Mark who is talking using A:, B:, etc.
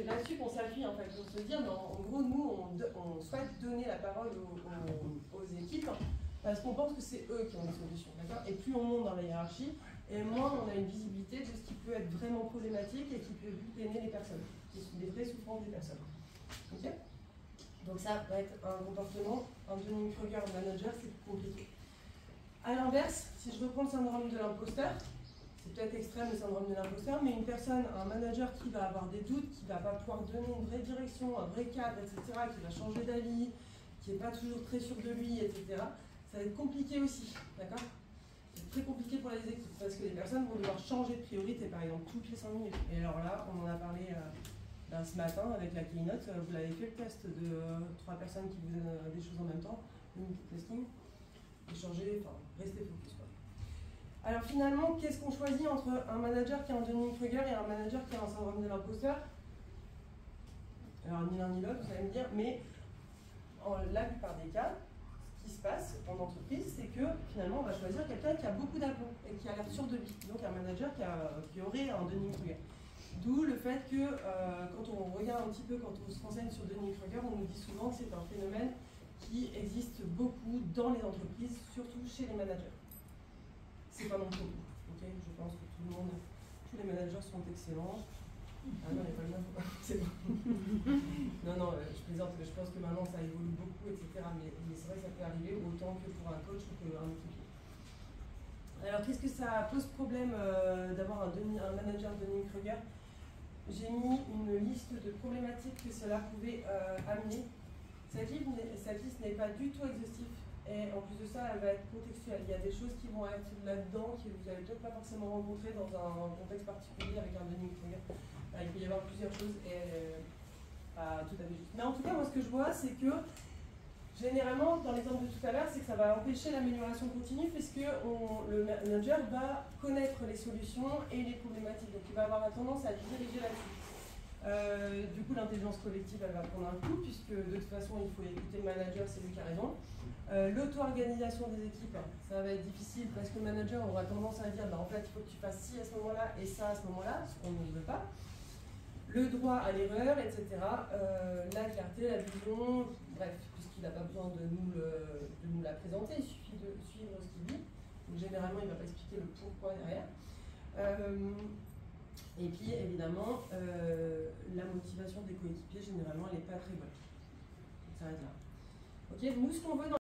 A: C'est là-dessus qu'on s'appuie en fait, pour se dire, en gros, nous, on souhaite donner la parole aux équipes parce qu'on pense que c'est eux qui ont des solutions, d'accord? Et plus on monte dans la hiérarchie, et moins on a une visibilité de ce qui peut être vraiment problématique et qui peut gêner les personnes, qui sont des vraies souffrances des personnes. Ok? Donc ça va être un comportement, un Dunning-Kruger manager, c'est compliqué. A l'inverse, si je reprends le syndrome de l'imposteur, c'est peut-être extrême le syndrome de l'imposteur, mais une personne, un manager qui va avoir des doutes, qui ne va pas pouvoir donner une vraie direction, un vrai cadre, etc., qui va changer d'avis, qui n'est pas toujours très sûr de lui, etc., ça va être compliqué aussi, d'accord? C'est très compliqué pour les équipes, parce que les personnes vont devoir changer de priorité, par exemple, toutes les 5 minutes. Et alors là, on en a parlé ce matin avec la keynote, vous l'avez fait le test de 3 personnes qui vous donnent des choses en même temps, le multitasking, échanger, enfin, rester focus, quoi. Alors finalement, qu'est-ce qu'on choisit entre un manager qui est en Dunning-Kruger et un manager qui est en syndrome de l'imposteur? Alors ni l'un ni l'autre, vous allez me dire, mais en la plupart des cas, ce qui se passe en entreprise, c'est que finalement on va choisir quelqu'un qui a beaucoup d'aplomb et qui a l'air sûr de lui. Donc un manager qui aurait un Dunning-Kruger. D'où le fait que quand on regarde un petit peu, quand on se renseigne sur Dunning-Kruger, on nous dit souvent que c'est un phénomène qui existe beaucoup dans les entreprises, surtout chez les managers. C'est pas mon propos, ok? Je pense que tous les managers sont excellents. Ah non, il n'y a pas le même, c'est bon. Non, je plaisante, je pense que maintenant ça évolue beaucoup, etc. Mais c'est vrai que ça peut arriver autant que pour un coach ou qu'un équipier. Alors, qu'est-ce que ça pose problème d'avoir un manager Dunning-Kruger? J'ai mis une liste de problématiques que cela pouvait amener. Cette liste n'est pas du tout exhaustive. Et en plus de ça, elle va être contextuelle. Il y a des choses qui vont être là-dedans que vous n'allez peut-être pas forcément rencontrer dans un contexte particulier avec un Dunning-Kruger. Il peut y avoir plusieurs choses et pas tout à fait juste. Mais en tout cas, moi ce que je vois, c'est que généralement, dans l'exemple de tout à l'heure, c'est que ça va empêcher l'amélioration continue puisque le manager va connaître les solutions et les problématiques. Donc il va avoir tendance à diriger là-dessus. Du coup, l'intelligence collective, elle va prendre un coup, puisque de toute façon, il faut écouter le manager, c'est lui qui a raison. L'auto-organisation des équipes, ça va être difficile parce que le manager aura tendance à dire, en fait, il faut que tu fasses ci à ce moment-là et ça à ce moment-là, ce qu'on ne veut pas. Le droit à l'erreur, etc. La clarté, la vision, bref, puisqu'il n'a pas besoin de nous la présenter, il suffit de suivre ce qu'il dit. Donc, généralement, il ne va pas expliquer le pourquoi derrière. Et puis évidemment, la motivation des coéquipiers, généralement, elle n'est pas très bonne. Ça s'arrête là. Ok, nous, ce qu'on veut dans